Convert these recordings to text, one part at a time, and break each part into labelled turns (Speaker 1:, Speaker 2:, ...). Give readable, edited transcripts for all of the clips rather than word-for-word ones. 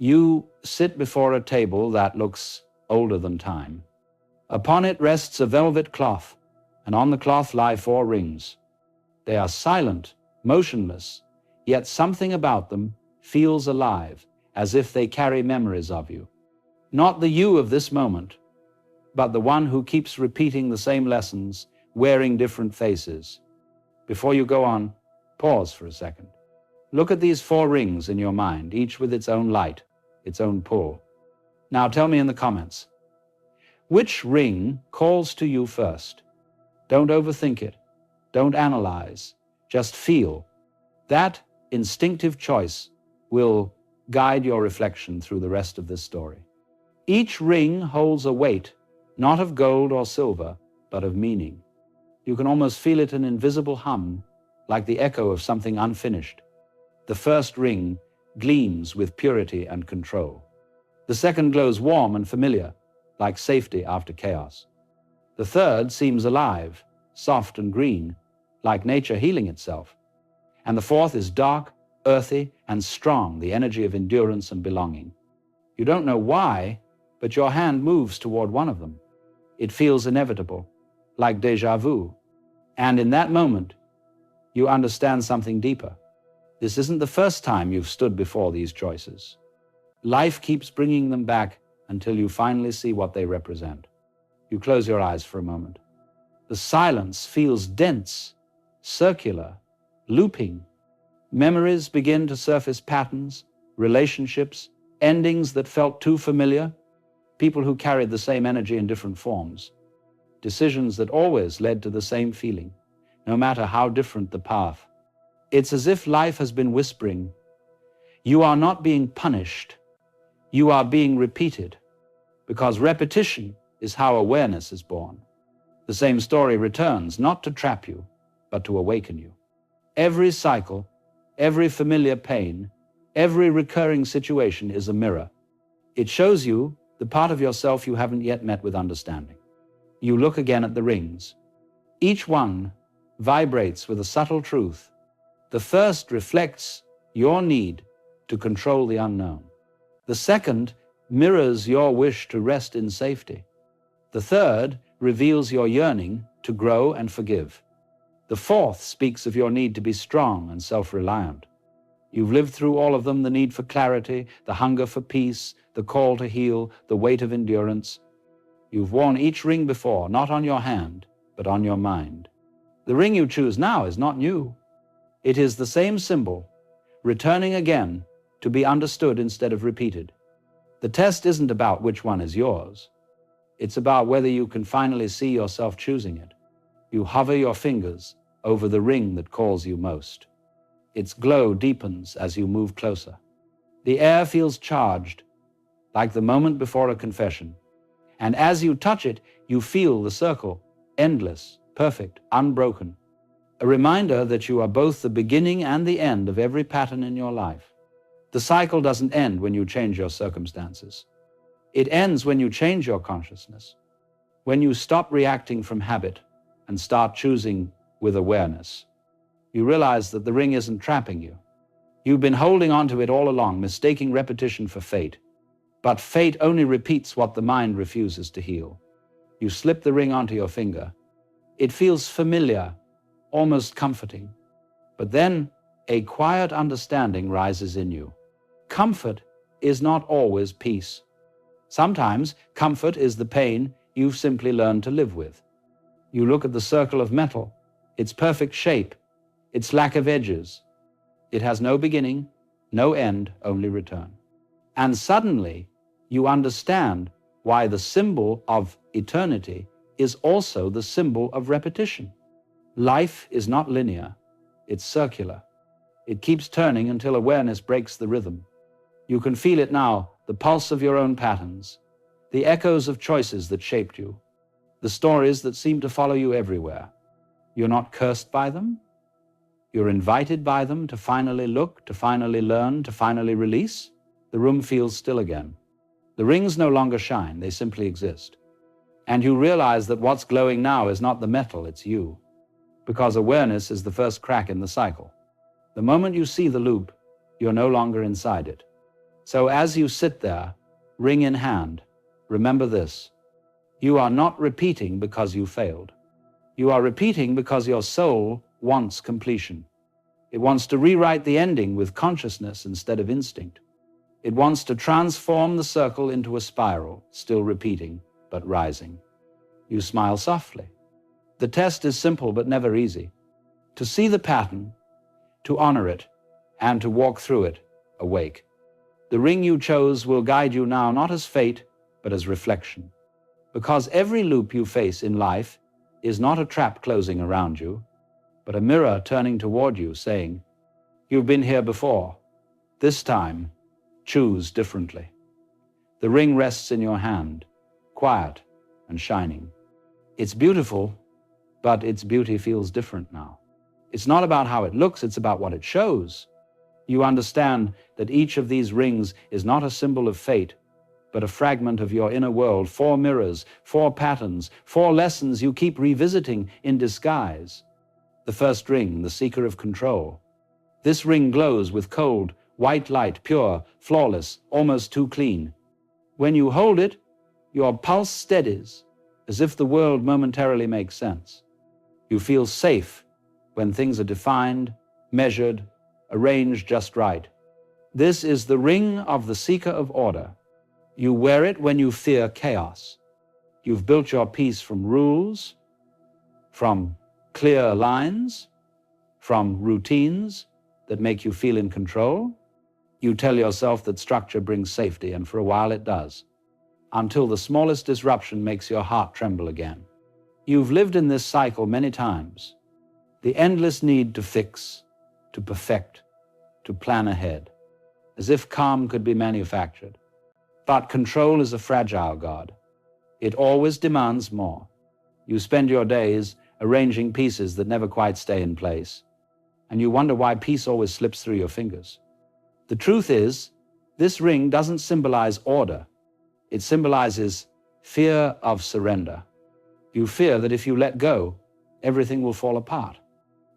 Speaker 1: You sit before a table that looks older than time. Upon it rests a velvet cloth, and on the cloth lie 4 rings. They are silent, motionless, yet something about them feels alive, as if they carry memories of you. Not the you of this moment, but the one who keeps repeating the same lessons, wearing different faces. Before you go on, pause for a second. Look at these 4 rings in your mind, each with its own light, its own pull. Now tell me in the comments, which ring calls to you first? Don't overthink it. Don't analyze. Just feel. That instinctive choice will guide your reflection through the rest of this story. Each ring holds a weight, not of gold or silver, but of meaning. You can almost feel it an invisible hum, like the echo of something unfinished. The first ring gleams with purity and control. The second glows warm and familiar, like safety after chaos. The third seems alive, soft and green, like nature healing itself. And the fourth is dark, earthy, and strong, the energy of endurance and belonging. You don't know why, but your hand moves toward one of them. It feels inevitable, like déjà vu. And in that moment, you understand something deeper. This isn't the first time you've stood before these choices. Life keeps bringing them back until you finally see what they represent. You close your eyes for a moment. The silence feels dense, circular, looping. Memories begin to surface patterns, relationships, endings that felt too familiar, people who carried the same energy in different forms, decisions that always led to the same feeling, no matter how different the path. It's as if life has been whispering, you are not being punished, you are being repeated, because repetition is how awareness is born. The same story returns, not to trap you, but to awaken you. Every cycle, every familiar pain, every recurring situation is a mirror. It shows you the part of yourself you haven't yet met with understanding. You look again at the rings. Each one vibrates with a subtle truth. The first reflects your need to control the unknown. The second mirrors your wish to rest in safety. The third reveals your yearning to grow and forgive. The fourth speaks of your need to be strong and self-reliant. You've lived through all of them, the need for clarity, the hunger for peace, the call to heal, the weight of endurance. You've worn each ring before, not on your hand, but on your mind. The ring you choose now is not new. It is the same symbol, returning again to be understood instead of repeated. The test isn't about which one is yours. It's about whether you can finally see yourself choosing it. You hover your fingers over the ring that calls you most. Its glow deepens as you move closer. The air feels charged, like the moment before a confession. And as you touch it, you feel the circle, endless, perfect, unbroken. A reminder that you are both the beginning and the end of every pattern in your life. The cycle doesn't end when you change your circumstances. It ends when you change your consciousness, when you stop reacting from habit and start choosing with awareness. You realize that the ring isn't trapping you. You've been holding onto it all along, mistaking repetition for fate. But fate only repeats what the mind refuses to heal. You slip the ring onto your finger. It feels familiar, almost comforting. But then a quiet understanding rises in you. Comfort is not always peace. Sometimes comfort is the pain you've simply learned to live with. You look at the circle of metal, its perfect shape, its lack of edges. It has no beginning, no end, only return. And suddenly, you understand why the symbol of eternity is also the symbol of repetition. Life is not linear, it's circular. It keeps turning until awareness breaks the rhythm. You can feel it now, the pulse of your own patterns, the echoes of choices that shaped you, the stories that seem to follow you everywhere. You're not cursed by them. You're invited by them to finally look, to finally learn, to finally release. The room feels still again. The rings no longer shine, they simply exist. And you realize that what's glowing now is not the metal, it's you. Because awareness is the first crack in the cycle. The moment you see the loop, you're no longer inside it. So as you sit there, ring in hand, remember this. You are not repeating because you failed. You are repeating because your soul wants completion. It wants to rewrite the ending with consciousness instead of instinct. It wants to transform the circle into a spiral, still repeating, but rising. You smile softly. The test is simple but never easy. To see the pattern, to honor it, and to walk through it, awake. The ring you chose will guide you now not as fate, but as reflection. Because every loop you face in life is not a trap closing around you, but a mirror turning toward you saying, "You've been here before. This time, choose differently." The ring rests in your hand, quiet and shining. It's beautiful, but its beauty feels different now. It's not about how it looks, it's about what it shows. You understand that each of these rings is not a symbol of fate, but a fragment of your inner world, 4 mirrors, 4 patterns, 4 lessons you keep revisiting in disguise. The first ring, the seeker of control. This ring glows with cold, white light, pure, flawless, almost too clean. When you hold it, your pulse steadies, as if the world momentarily makes sense. You feel safe when things are defined, measured, arranged just right. This is the ring of the seeker of order. You wear it when you fear chaos. You've built your peace from rules, from clear lines, from routines that make you feel in control. You tell yourself that structure brings safety, and for a while it does, until the smallest disruption makes your heart tremble again. You've lived in this cycle many times. The endless need to fix, to perfect, to plan ahead, as if calm could be manufactured. But control is a fragile god. It always demands more. You spend your days arranging pieces that never quite stay in place, and you wonder why peace always slips through your fingers. The truth is, this ring doesn't symbolize order. It symbolizes fear of surrender. You fear that if you let go, everything will fall apart.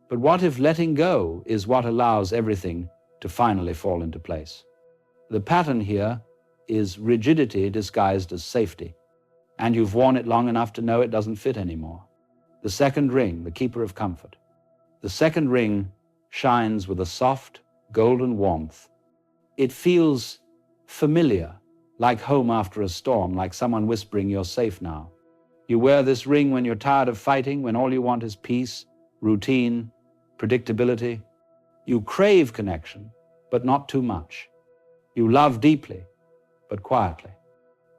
Speaker 1: But what if letting go is what allows everything to finally fall into place? The pattern here is rigidity disguised as safety, and you've worn it long enough to know it doesn't fit anymore. The second ring, the keeper of comfort. The second ring shines with a soft, golden warmth. It feels familiar, like home after a storm, like someone whispering, "You're safe now." You wear this ring when you're tired of fighting, when all you want is peace, routine, predictability. You crave connection, but not too much. You love deeply, but quietly.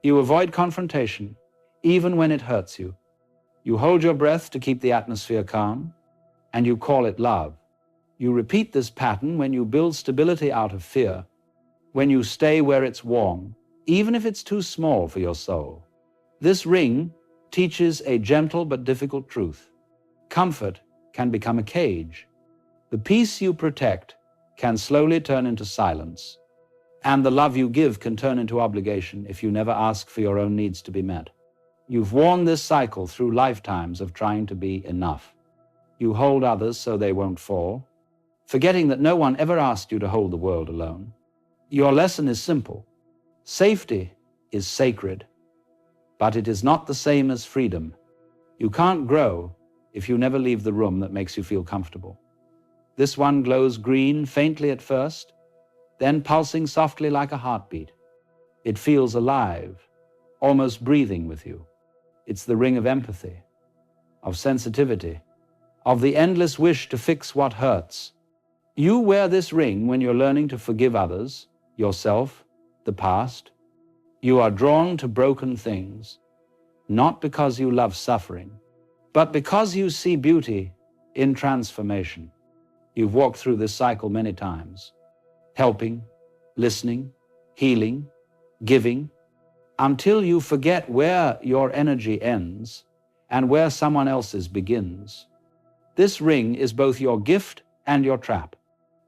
Speaker 1: You avoid confrontation, even when it hurts you. You hold your breath to keep the atmosphere calm, and you call it love. You repeat this pattern when you build stability out of fear, when you stay where it's warm, even if it's too small for your soul. This ring teaches a gentle but difficult truth. Comfort can become a cage. The peace you protect can slowly turn into silence, and the love you give can turn into obligation if you never ask for your own needs to be met. You've worn this cycle through lifetimes of trying to be enough. You hold others so they won't fall, forgetting that no one ever asked you to hold the world alone. Your lesson is simple. Safety is sacred, but it is not the same as freedom. You can't grow if you never leave the room that makes you feel comfortable. This one glows green faintly at first, then pulsing softly like a heartbeat. It feels alive, almost breathing with you. It's the ring of empathy, of sensitivity, of the endless wish to fix what hurts. You wear this ring when you're learning to forgive others, yourself, the past. You are drawn to broken things, not because you love suffering, but because you see beauty in transformation. You've walked through this cycle many times, helping, listening, healing, giving, until you forget where your energy ends and where someone else's begins. This ring is both your gift and your trap.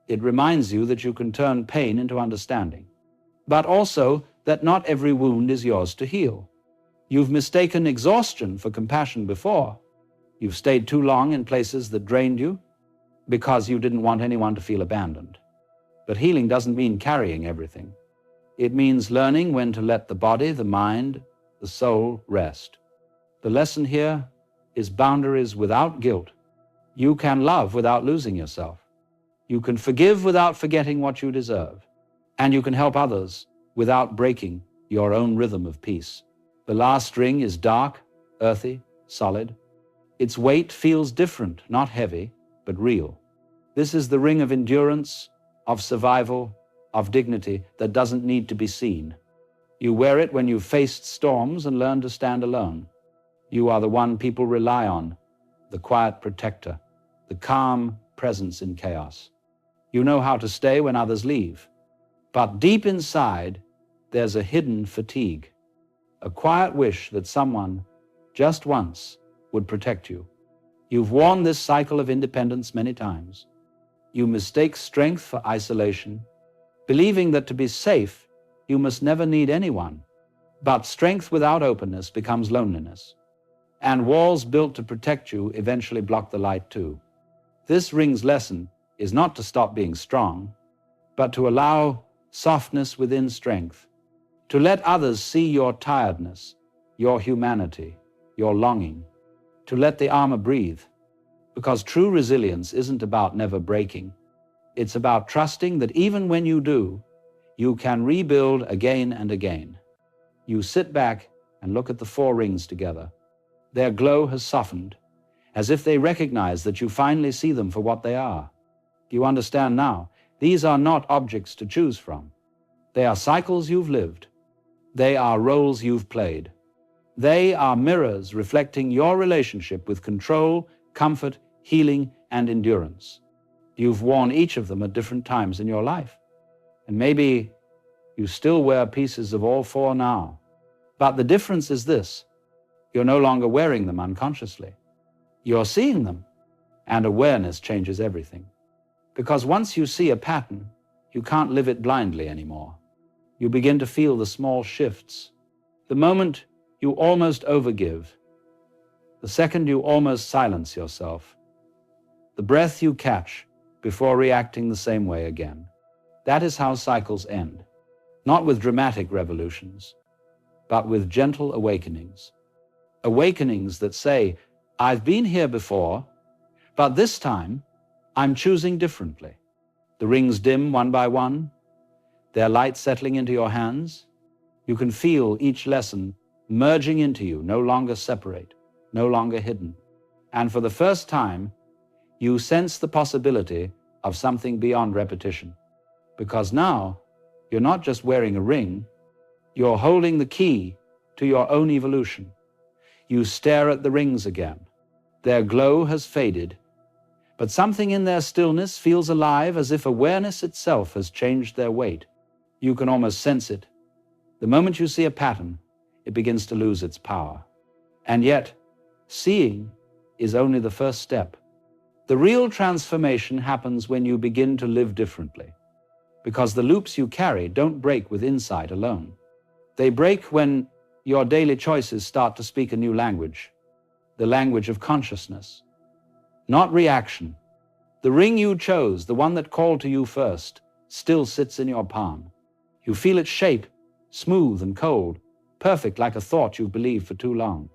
Speaker 1: It reminds you that you can turn pain into understanding, but also that not every wound is yours to heal. You've mistaken exhaustion for compassion before. You've stayed too long in places that drained you because you didn't want anyone to feel abandoned. But healing doesn't mean carrying everything. It means learning when to let the body, the mind, the soul rest. The lesson here is boundaries without guilt. You can love without losing yourself. You can forgive without forgetting what you deserve. And you can help others without breaking your own rhythm of peace. The last ring is dark, earthy, solid. Its weight feels different, not heavy, but real. This is the ring of endurance, of survival, of dignity that doesn't need to be seen. You wear it when you've faced storms and learned to stand alone. You are the one people rely on, the quiet protector, the calm presence in chaos. You know how to stay when others leave. But deep inside, there's a hidden fatigue, a quiet wish that someone, just once, would protect you. You've worn this cycle of independence many times. You mistake strength for isolation, believing that to be safe, you must never need anyone. But strength without openness becomes loneliness. And walls built to protect you eventually block the light too. This ring's lesson is not to stop being strong, but to allow softness within strength, to let others see your tiredness, your humanity, your longing, to let the armor breathe. Because true resilience isn't about never breaking. It's about trusting that even when you do, you can rebuild again and again. You sit back and look at the 4 rings together. Their glow has softened, as if they recognize that you finally see them for what they are. You understand now, these are not objects to choose from. They are cycles you've lived. They are roles you've played. They are mirrors reflecting your relationship with control, comfort, healing, and endurance. You've worn each of them at different times in your life. And maybe you still wear pieces of all 4 now. But the difference is this: you're no longer wearing them unconsciously. You're seeing them, and awareness changes everything. Because once you see a pattern, you can't live it blindly anymore. You begin to feel the small shifts. The moment you almost overgive, the second you almost silence yourself, the breath you catch before reacting the same way again. That is how cycles end, not with dramatic revolutions, but with gentle awakenings. Awakenings that say, I've been here before, but this time I'm choosing differently. The rings dim one by one, their light settling into your hands. You can feel each lesson merging into you, no longer separate, no longer hidden. And for the first time, you sense the possibility of something beyond repetition. Because now, you're not just wearing a ring, you're holding the key to your own evolution. You stare at the rings again. Their glow has faded, but something in their stillness feels alive, as if awareness itself has changed their weight. You can almost sense it. The moment you see a pattern, it begins to lose its power. And yet, seeing is only the first step. The real transformation happens when you begin to live differently, because the loops you carry don't break with insight alone. They break when your daily choices start to speak a new language, the language of consciousness, not reaction. The ring you chose, the one that called to you first, still sits in your palm. You feel its shape, smooth and cold, perfect like a thought you've believed for too long.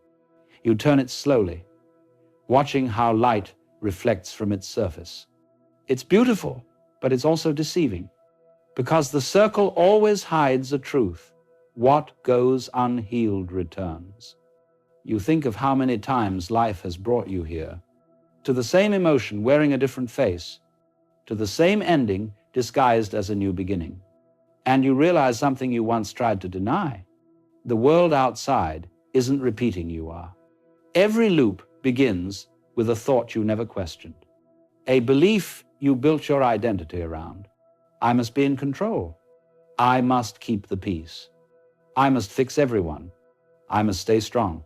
Speaker 1: You turn it slowly, watching how light reflects from its surface. It's beautiful, but it's also deceiving, because the circle always hides a truth. What goes unhealed returns. You think of how many times life has brought you here, to the same emotion wearing a different face, to the same ending disguised as a new beginning. And you realize something you once tried to deny. The world outside isn't repeating you are. Every loop begins with a thought you never questioned, a belief you built your identity around. I must be in control. I must keep the peace. I must fix everyone. I must stay strong.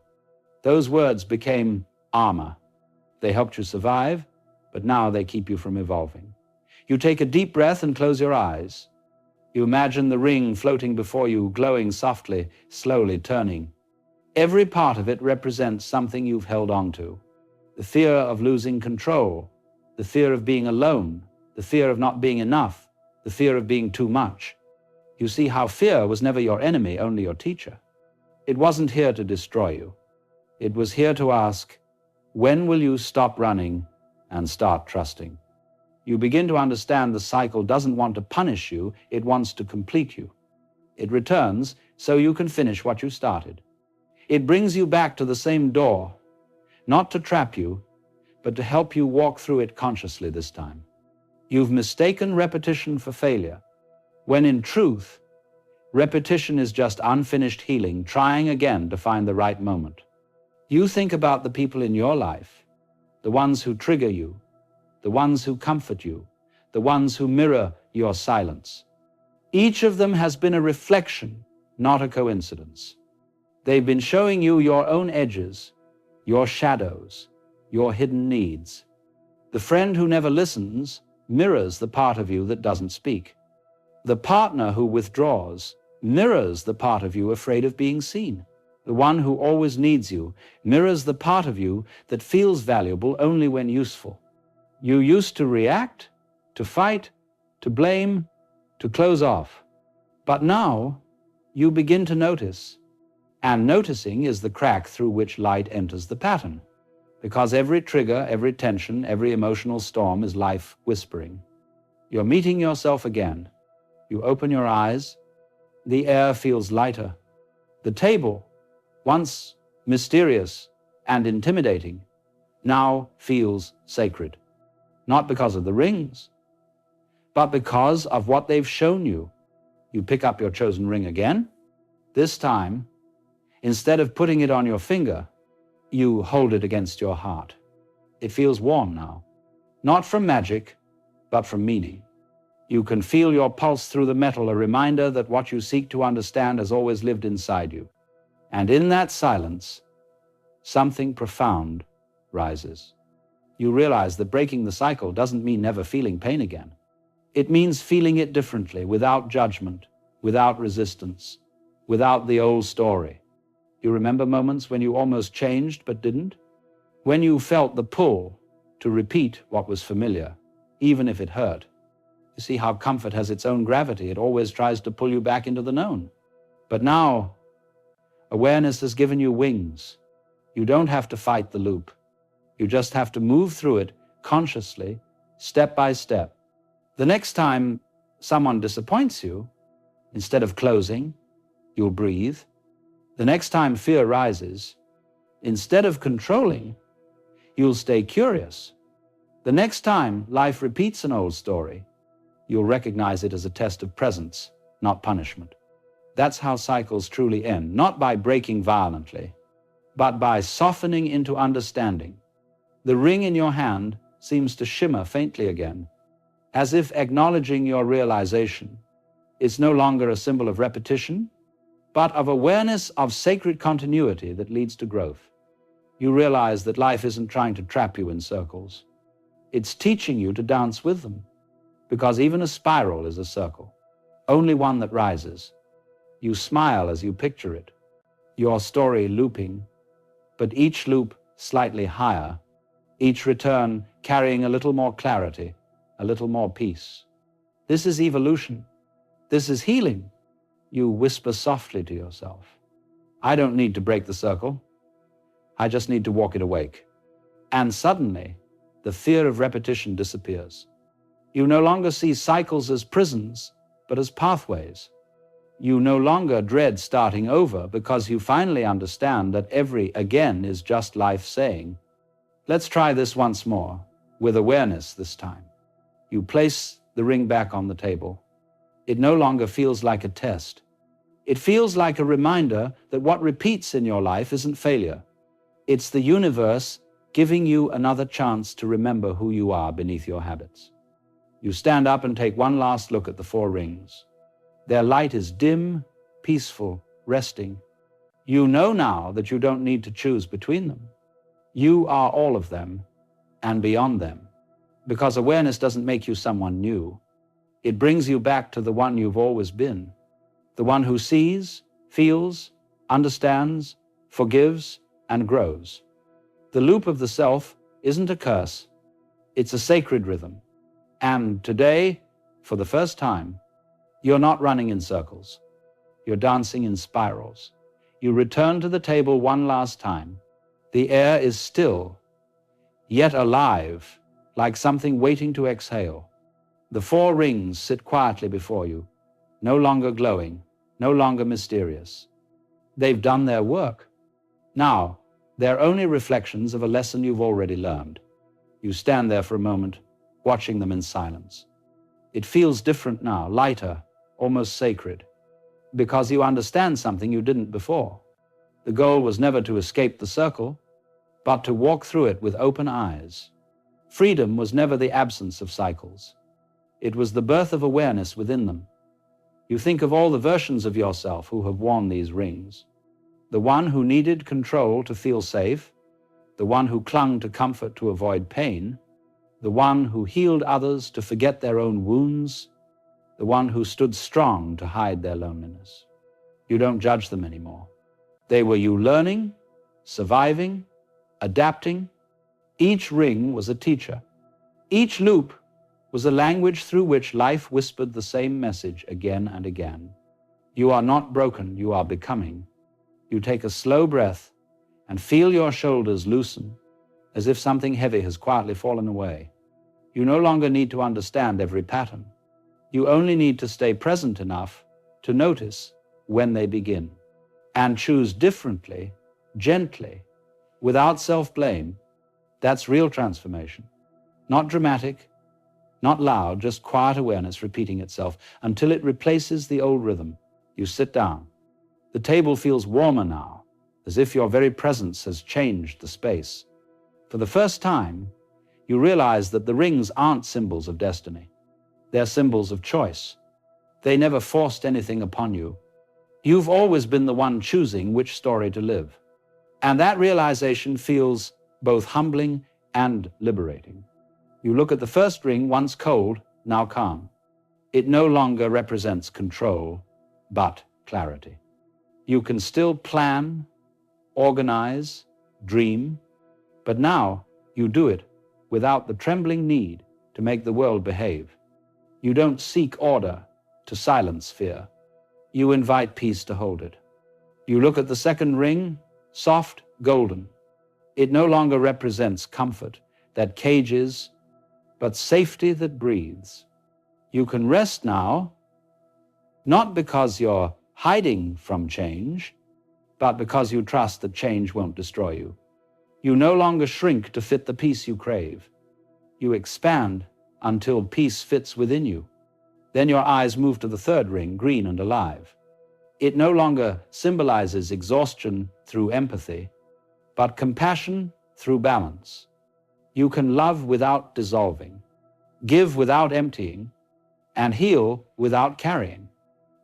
Speaker 1: Those words became armor. They helped you survive, but now they keep you from evolving. You take a deep breath and close your eyes. You imagine the ring floating before you, glowing softly, slowly turning. Every part of it represents something you've held on to. The fear of losing control, the fear of being alone, the fear of not being enough, the fear of being too much. You see how fear was never your enemy, only your teacher. It wasn't here to destroy you. It was here to ask, when will you stop running and start trusting? You begin to understand the cycle doesn't want to punish you, it wants to complete you. It returns so you can finish what you started. It brings you back to the same door, not to trap you, but to help you walk through it consciously this time. You've mistaken repetition for failure, when in truth, repetition is just unfinished healing, trying again to find the right moment. You think about the people in your life, the ones who trigger you, the ones who comfort you, the ones who mirror your silence. Each of them has been a reflection, not a coincidence. They've been showing you your own edges, your shadows, your hidden needs. The friend who never listens mirrors the part of you that doesn't speak. The partner who withdraws mirrors the part of you afraid of being seen. The one who always needs you mirrors the part of you that feels valuable only when useful. You used to react, to fight, to blame, to close off. But now you begin to notice, and noticing is the crack through which light enters the pattern. Because every trigger, every tension, every emotional storm is life whispering. You're meeting yourself again. You open your eyes. The air feels lighter. The table, once mysterious and intimidating, now feels sacred. Not because of the rings, but because of what they've shown you. You pick up your chosen ring again. This time, instead of putting it on your finger, you hold it against your heart. It feels warm now, not from magic, but from meaning. You can feel your pulse through the metal, a reminder that what you seek to understand has always lived inside you. And in that silence, something profound rises. You realize that breaking the cycle doesn't mean never feeling pain again. It means feeling it differently, without judgment, without resistance, without the old story. You remember moments when you almost changed but didn't? When you felt the pull to repeat what was familiar, even if it hurt. You see how comfort has its own gravity. It always tries to pull you back into the known. But now, awareness has given you wings. You don't have to fight the loop. You just have to move through it consciously, step by step. The next time someone disappoints you, instead of closing, you'll breathe. The next time fear rises, instead of controlling, you'll stay curious. The next time life repeats an old story, you'll recognize it as a test of presence, not punishment. That's how cycles truly end, not by breaking violently, but by softening into understanding. The ring in your hand seems to shimmer faintly again, as if acknowledging your realization. It's no longer a symbol of repetition, but of awareness of sacred continuity that leads to growth. You realize that life isn't trying to trap you in circles. It's teaching you to dance with them, because even a spiral is a circle, only one that rises. You smile as you picture it, your story looping, but each loop slightly higher, each return carrying a little more clarity, a little more peace. This is evolution. This is healing. You whisper softly to yourself. I don't need to break the circle. I just need to walk it awake. And suddenly, the fear of repetition disappears. You no longer see cycles as prisons, but as pathways. You no longer dread starting over because you finally understand that every again is just life saying, let's try this once more, with awareness this time. You place the ring back on the table. It no longer feels like a test. It feels like a reminder that what repeats in your life isn't failure. It's the universe giving you another chance to remember who you are beneath your habits. You stand up and take one last look at the 4 rings. Their light is dim, peaceful, resting. You know now that you don't need to choose between them. You are all of them and beyond them, because awareness doesn't make you someone new. It brings you back to the one you've always been, the one who sees, feels, understands, forgives, and grows. The loop of the self isn't a curse. It's a sacred rhythm. And today, for the first time, You're not running in circles. You're dancing in spirals. You return to the table one last time. The air is still, yet alive, like something waiting to exhale. The 4 rings sit quietly before you, no longer glowing, no longer mysterious. They've done their work. Now, they're only reflections of a lesson you've already learned. You stand there for a moment, watching them in silence. It feels different now, lighter, almost sacred, because you understand something you didn't before. The goal was never to escape the circle, but to walk through it with open eyes. Freedom was never the absence of cycles. It was the birth of awareness within them. You think of all the versions of yourself who have worn these rings. The one who needed control to feel safe, the one who clung to comfort to avoid pain, the one who healed others to forget their own wounds, the one who stood strong to hide their loneliness. You don't judge them anymore. They were you learning, surviving, adapting. Each ring was a teacher. Each loop was a language through which life whispered the same message again and again. You are not broken, you are becoming. You take a slow breath and feel your shoulders loosen, as if something heavy has quietly fallen away. You no longer need to understand every pattern. You only need to stay present enough to notice when they begin, and choose differently, gently, without self-blame. That's real transformation. Not dramatic, not loud, just quiet awareness repeating itself until it replaces the old rhythm. You sit down. The table feels warmer now, as if your very presence has changed the space. For the first time, you realize that the rings aren't symbols of destiny. They're symbols of choice. They never forced anything upon you. You've always been the one choosing which story to live. And that realization feels both humbling and liberating. You look at the first ring, once cold, now calm. It no longer represents control, but clarity. You can still plan, organize, dream, but now you do it without the trembling need to make the world behave. You don't seek order to silence fear. You invite peace to hold it. You look at the second ring, soft, golden. It no longer represents comfort that cages, but safety that breathes. You can rest now, not because you're hiding from change, but because you trust that change won't destroy you. You no longer shrink to fit the peace you crave. You expand until peace fits within you. Then your eyes move to the third ring, green and alive. It no longer symbolizes exhaustion through empathy, but compassion through balance. You can love without dissolving, give without emptying, and heal without carrying.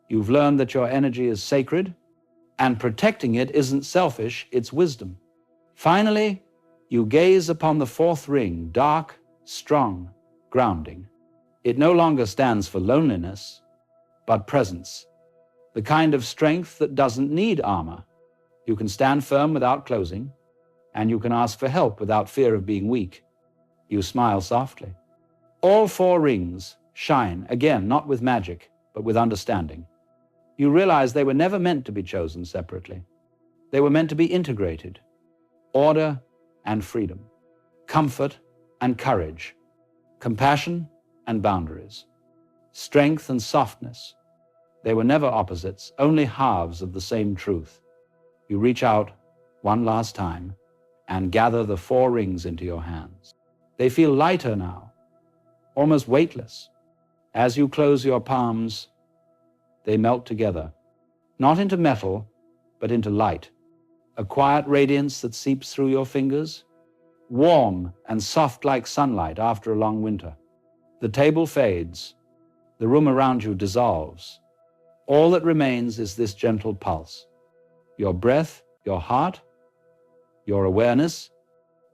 Speaker 1: You've learned that your energy is sacred, and protecting it isn't selfish, it's wisdom. Finally, you gaze upon the fourth ring, dark, strong, grounding. It no longer stands for loneliness, but presence, the kind of strength that doesn't need armor. You can stand firm without closing, and you can ask for help without fear of being weak. You smile softly. All 4 rings shine, again, not with magic, but with understanding. You realize they were never meant to be chosen separately. They were meant to be integrated. Order and freedom, comfort and courage, compassion and boundaries, strength and softness. They were never opposites, only halves of the same truth. You reach out one last time and gather the 4 rings into your hands. They feel lighter now, almost weightless. As you close your palms, they melt together, not into metal, but into light, a quiet radiance that seeps through your fingers, warm and soft like sunlight after a long winter. The table fades, the room around you dissolves. All that remains is this gentle pulse. Your breath, your heart, your awareness.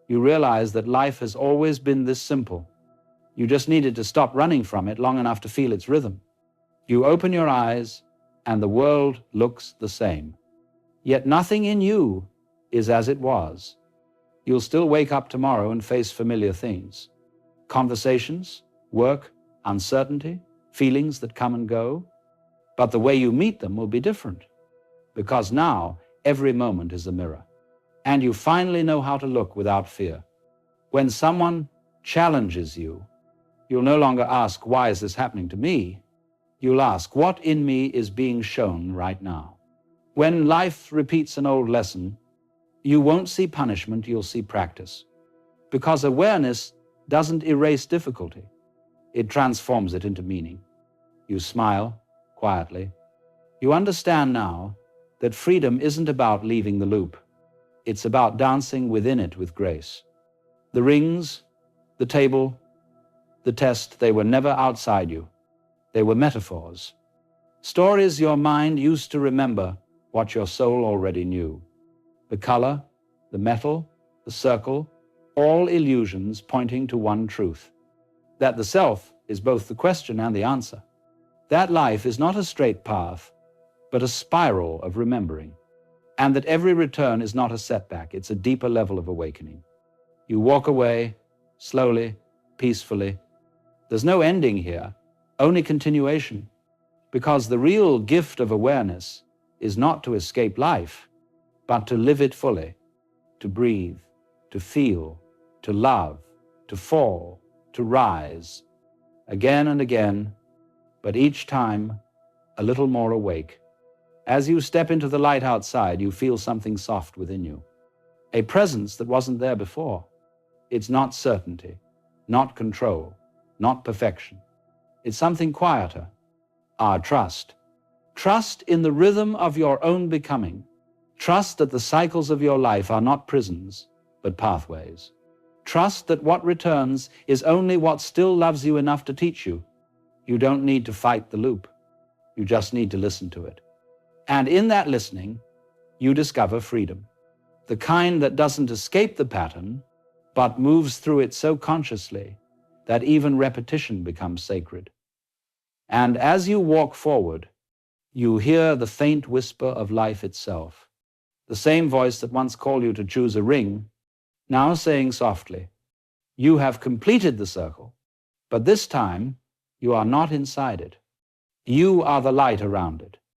Speaker 1: You realize that life has always been this simple. You just needed to stop running from it long enough to feel its rhythm. You open your eyes, and the world looks the same. Yet nothing in you is as it was. You'll still wake up tomorrow and face familiar things. Conversations, work, uncertainty, feelings that come and go. But the way you meet them will be different, because now every moment is a mirror, and you finally know how to look without fear. When someone challenges you, you'll no longer ask, why is this happening to me? You'll ask, what in me is being shown right now? When life repeats an old lesson, you won't see punishment, you'll see practice. Because awareness doesn't erase difficulty. It transforms it into meaning. You smile quietly. You understand now that freedom isn't about leaving the loop. It's about dancing within it with grace. The rings, the table, the test, they were never outside you. They were metaphors. Stories your mind used to remember what your soul already knew. The color, the metal, the circle, all illusions pointing to one truth, that the self is both the question and the answer. That life is not a straight path, but a spiral of remembering, and that every return is not a setback, it's a deeper level of awakening. You walk away, slowly, peacefully. There's no ending here, only continuation, because the real gift of awareness is not to escape life, but to live it fully, to breathe, to feel, to love, to fall, to rise, again and again, but each time a little more awake. As you step into the light outside, you feel something soft within you, a presence that wasn't there before. It's not certainty, not control, not perfection. It's something quieter, our trust. Trust in the rhythm of your own becoming. Trust that the cycles of your life are not prisons, but pathways. Trust that what returns is only what still loves you enough to teach you. You don't need to fight the loop. You just need to listen to it. And in that listening, you discover freedom, the kind that doesn't escape the pattern, but moves through it so consciously that even repetition becomes sacred. And as you walk forward, you hear the faint whisper of life itself, the same voice that once called you to choose a ring, now saying softly, you have completed the circle, but this time you are not inside it. You are the light around it.